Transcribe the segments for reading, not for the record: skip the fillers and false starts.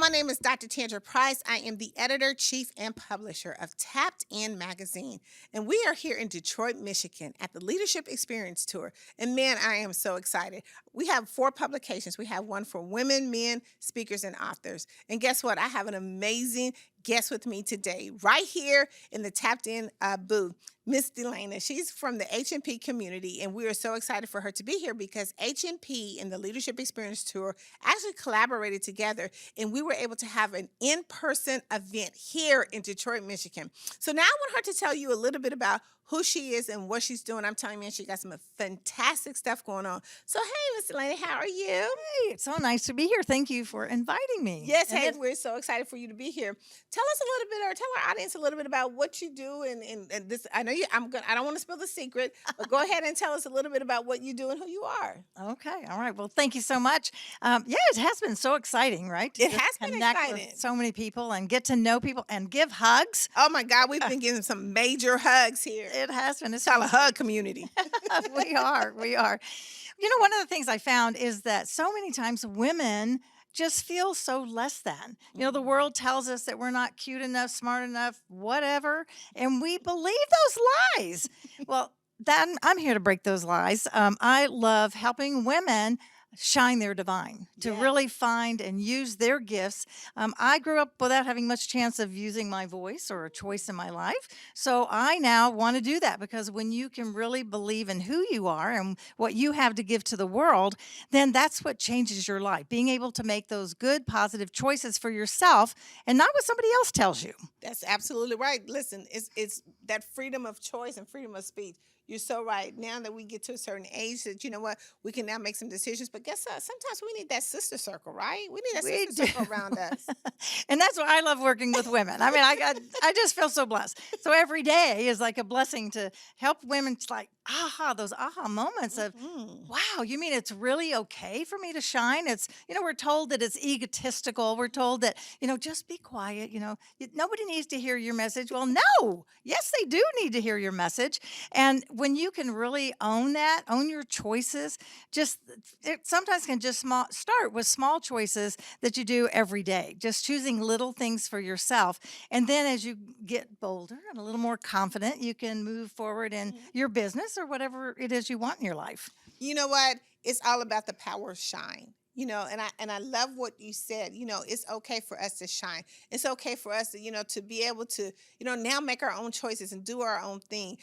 my name is Dr. Tandra Price. I am the editor, chief, and publisher of Tapped In magazine. And we are here in Detroit, Michigan at the Leadership Experience Tour. And man, I am so excited. We have 4 publications. We have one for women, men, speakers, and authors. And guess what? I have an amazing guest with me today, right here in the Tapped In booth, Miss Delinda. She's from the H&P community, and we are so excited for her to be here because H&P and the Leadership Experience Tour actually collaborated together, and we were able to have an in-person event here in Detroit, Michigan. So now I want her to tell you a little bit about who she is and what she's doing. I'm telling you, man, she got some fantastic stuff going on. So, hey, Miss Delaney, how are you? Hey, it's so nice to be here. Thank you for inviting me. Yes, hey, we're so excited for you to be here. Tell us a little bit, or tell our audience a little bit about what you do, and this. I know you. I don't want to spill the secret, but go ahead and tell us a little bit about what you do and who you are. Okay, all right. Well, thank you so much. Yeah, it has been so exciting, right? It has been connect exciting. with so many people and get to know people and give hugs. Oh my God, we've been getting some major hugs here. It has been. It's all a hug community. We are. You know, one of the things I found is that so many times women just feel so less than. You know, the world tells us that we're not cute enough, smart enough, whatever, and we believe those lies. Well, then I'm here to break those lies. I love helping women shine their divine, to Yeah. really find and use their gifts. I grew up without having much chance of using my voice or a choice in my life. So I now want to do that, because when you can really believe in who you are and what you have to give to the world, then that's what changes your life. Being able to make those good, positive choices for yourself and not what somebody else tells you. That's absolutely right. Listen, it's that freedom of choice and freedom of speech. You're so right. Now that we get to a certain age, that you know what, we can now make some decisions. But guess what? Sometimes we need that sister circle, right? We need that We sister do. circle around us. And that's why I love working with women. I mean, I just feel so blessed. So every day is like a blessing to help women. It's like those aha moments of, Mhm. wow, you mean it's really okay for me to shine? It's, we're told that it's egotistical. We're told that, just be quiet. Nobody needs to hear your message. Well, no, yes, they do need to hear your message. And when you can really own that, own your choices, it sometimes can just start with small choices that you do every day, just choosing little things for yourself. And then as you get bolder and a little more confident, you can move forward in your business or whatever it is you want in your life. You know what? It's all about the power of shine. And I love what you said. It's okay for us to shine. It's okay for us to be able to, now make our own choices and do our own thing.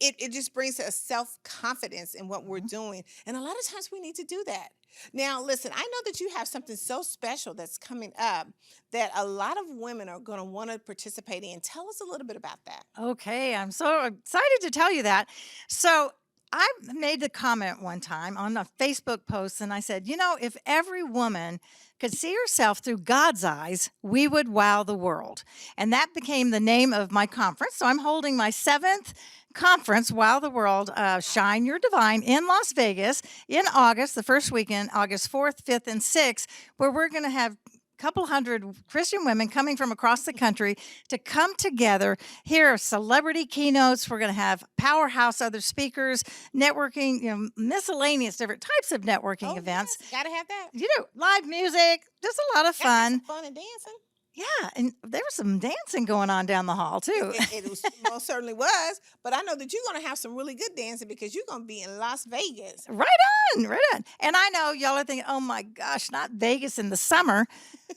It just brings us self-confidence in what we're Mhm. doing. And a lot of times we need to do that. Now, listen, I know that you have something so special that's coming up that a lot of women are going to want to participate in. Tell us a little bit about that. Okay, I'm so excited to tell you that. So I made the comment one time on a Facebook post, and I said, if every woman could see herself through God's eyes, we would wow the world. And that became the name of my conference. So I'm holding my 7th conference, Wow the World, Shine Your Divine, in Las Vegas in August, the first weekend, August 4th, 5th, and 6th, where we're going to have couple hundred Christian women coming from across the country to come together, hear celebrity keynotes. We're going to have powerhouse other speakers, networking, miscellaneous different types of networking events. Yes, gotta have that. Live music, just a lot of Gotta have fun. some fun and dancing. Yeah, and there was some dancing going on down the hall too. It most certainly was, but I know that you're going to have some really good dancing because you're going to be in Las Vegas. Right on, right on. And I know y'all are thinking, oh my gosh, not Vegas in the summer.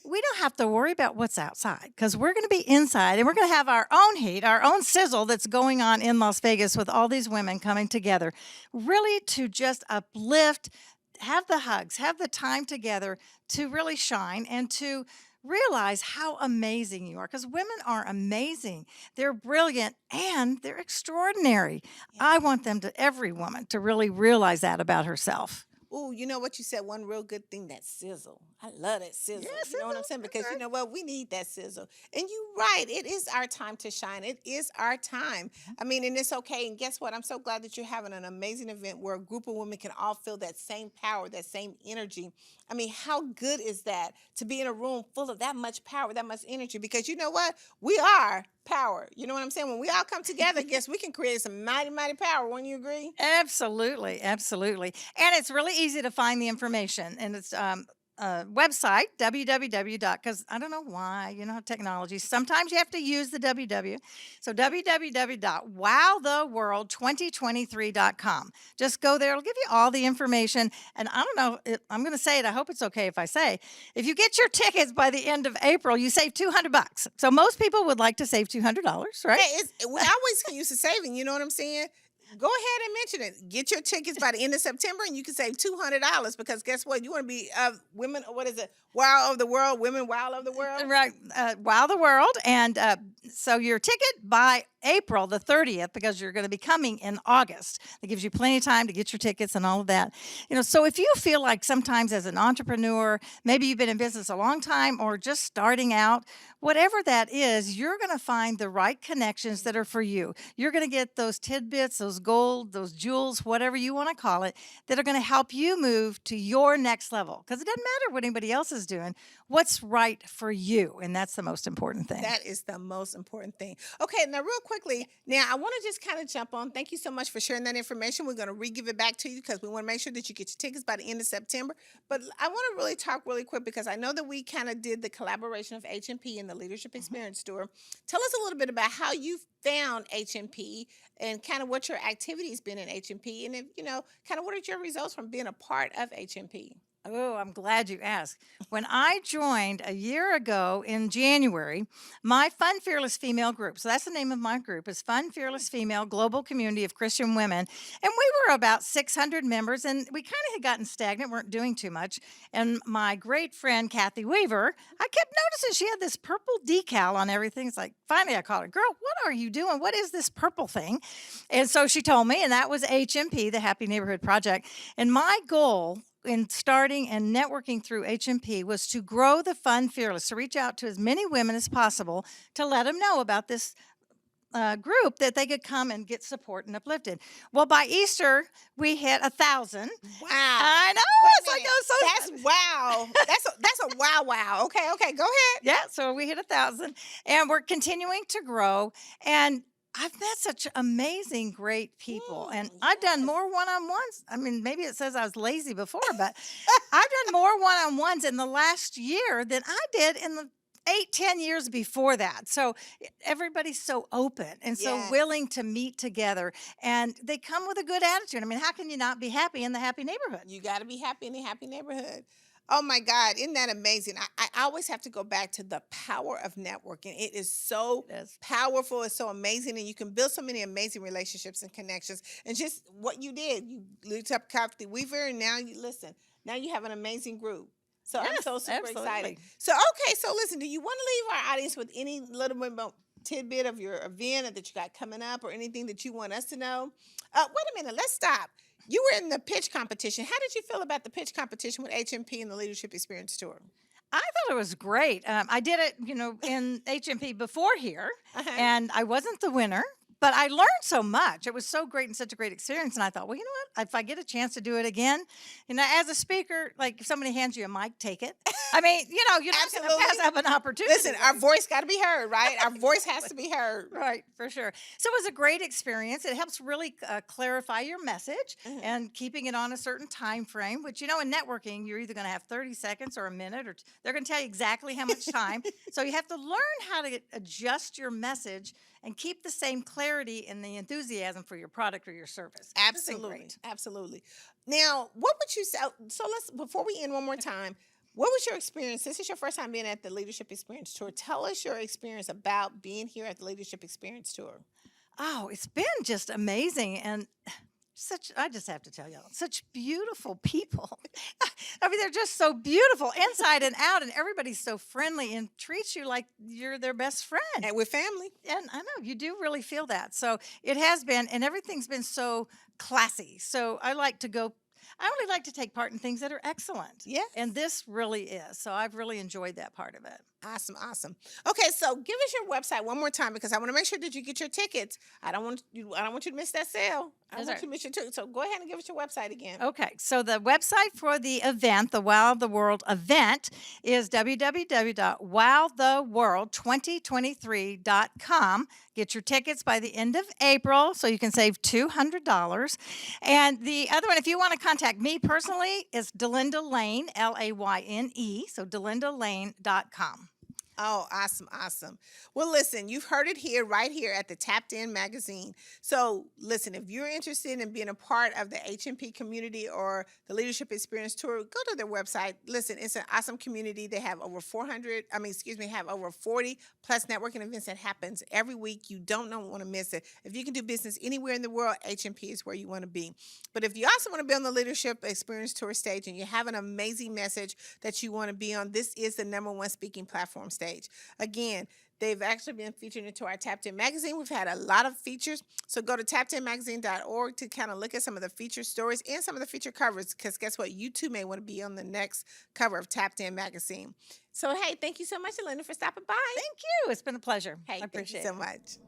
We don't have to worry about what's outside, because we're going to be inside and we're going to have our own heat, our own sizzle that's going on in Las Vegas with all these women coming together, really to just uplift, have the hugs, have the time together to really shine and to realize how amazing you are, because women are amazing. They're brilliant and they're extraordinary. I want every woman to really realize that about herself. Oh, you know what you said? One real good thing, that sizzle. I love that sizzle. Yeah, You know what I'm sizzle, saying? that's Because you right. know what? We need that sizzle. And you're right. It is our time to shine. It is our time. I mean, and it's okay. And guess what? I'm so glad that you're having an amazing event where a group of women can all feel that same power, that same energy. I mean, how good is that to be in a room full of that much power, that much energy? Because you know what? We are power. You know what I'm saying? When we all come together, guess we can create some mighty, mighty power. Wouldn't you agree? Absolutely, absolutely. And it's really easy to find the information. And it's website, www. Because I don't know why, you know, technology. Sometimes you have to use the www. So www.wowtheworld2023.com. Just go there. It'll give you all the information. And I don't know, I'm going to say it. I hope it's okay if I say, if you get your tickets by the end of April, you save $200. So most people would like to save $200, right? Hey, we always can use the saving. You know what I'm saying? Go ahead and mention it. Get your tickets by the end of September, and you can save $200 because guess what? You want to be women. What is it? Wow of the world, women. Wow of the world. Right. Wow the world. And so your ticket by April the 30th, because you're going to be coming in August. That gives you plenty of time to get your tickets and all of that. You know, so if you feel like sometimes as an entrepreneur, maybe you've been in business a long time or just starting out, whatever that is, you're going to find the right connections that are for you. You're going to get those tidbits, those gold, those jewels, whatever you want to call it, that are going to help you move to your next level. Because it doesn't matter what anybody else is doing. What's right for you? And that's the most important thing. That is the most important thing. Okay, now real quickly, now I want to just kind of jump on. Thank you so much for sharing that information. We're going to re-give it back to you because we want to make sure that you get your tickets by the end of September. But I want to really talk really quick because I know that we kind of did the collaboration of HMP and the Leadership Experience Tour. Tell us a little bit about how you found HMP and kind of what your activities been in HMP and if, you know, kind of what are your results from being a part of HMP? Oh, I'm glad you asked. When I joined a year ago in January, my Fun Fearless Female group, so that's the name of my group, is Fun Fearless Female Global Community of Christian Women. And we were about 600 members, and we kind of had gotten stagnant, weren't doing too much. And my great friend, Kathy Weaver, I kept noticing she had this purple decal on everything. It's like, finally, I called her, girl, what are you doing? What is this purple thing? And so she told me, and that was HMP, the Happy Neighborhood Project. And my goal in starting and networking through HMP was to grow the Fun Fearless, to reach out to as many women as possible to let them know about this group that they could come and get support and uplifted. Well, by Easter, we hit 1,000. Wow. I know. Wait It's a like, minute. oh, so That's wow. That's a wow. Okay, go ahead. yeah, so we hit 1,000 and we're continuing to grow. And I've met such amazing, great people. And I've done Yes. more one on ones. I mean, maybe it says I was lazy before, but I've done more one on ones in the last year than I did in the 8, 10 years before that. So everybody's so open and so Yes. willing to meet together. And they come with a good attitude. I mean, how can you not be happy in the happy neighborhood? You got to be happy in a happy neighborhood. Oh my God, isn't that amazing? I always have to go back to the power of networking. It is so It is. powerful. It's so amazing. And you can build so many amazing relationships and connections. And just what you did, you looked up Kathy Weaver, and now you listen. Now you have an amazing group. So I'm Yes, so super excited. absolutely. So, okay, so listen, do you want to leave our audience with any little bit more tidbit of your event that you got coming up or anything that you want us to know? Wait a minute, let's stop. You were in the pitch competition. How did you feel about the pitch competition with HMP and the Leadership Experience Tour? I thought it was great. I did it, you know, in HMP before here, Uh-huh. and I wasn't the winner, but I learned so much. It was so great and such a great experience. And I thought, well, you know what? If I get a chance to do it again, you know, as a speaker, like if somebody hands you a mic, take it. I mean, you know, you're not going to Absolutely. pass up an opportunity. Listen, our voice got to be heard, right? Our voice has to be heard. Right, for sure. So it was a great experience. It helps really clarify your message Mhm. and keeping it on a certain time frame, which, you know, in networking, you're either going to have 30 seconds or a minute, or they're going to tell you exactly how much time. So you have to learn how to adjust your message and keep the same clarity and the enthusiasm for your product or your service. It's been Absolutely. great. Absolutely. Now, what would you say? So let's, before we end one more time, what was your experience? This is your first time being at the Leadership Experience Tour. Tell us your experience about being here at the Leadership Experience Tour. Oh, it's been just amazing. And I just have to tell y'all, such beautiful people. I mean, they're just so beautiful inside and out, and everybody's so friendly and treats you like you're their best friend. And with family. And I know you do really feel that. So it has been, and everything's been so classy. So I only like to take part in things that are excellent. Yes. And this really is. So I've really enjoyed that part of it. Awesome, awesome. Okay, so give us your website one more time because I want to make sure that you get your tickets. I don't want you to miss that sale. I don't Yes, want sir. you to miss your ticket. So go ahead and give us your website again. Okay, so the website for the event, the Wow the World event, is www.wowtheworld2023.com. Get your tickets by the end of April so you can save $200. And the other one, if you want to contact me personally, is Delinda Layne, Layne, so delindalayne.com. Oh, awesome, awesome. Well, listen, you've heard it here, right here at the Tapped In magazine. So, listen, if you're interested in being a part of the HMP community or the Leadership Experience Tour, go to their website. Listen, it's an awesome community. They have over 400, have over 40 plus networking events that happens every week. You don't want to miss it. If you can do business anywhere in the world, HMP is where you want to be. But if you also want to be on the Leadership Experience Tour stage and you have an amazing message that you want to be on, this is the #1 speaking platform stage. Again, they've actually been featured into our Tapped In magazine. We've had a lot of features. So go to tappedinmagazine.org to kind of look at some of the feature stories and some of the feature covers because guess what? You too may want to be on the next cover of Tapped In magazine. So, hey, thank you so much, Delinda, for stopping by. Thank you. It's been a pleasure. Hey, I thank you appreciate so it. much.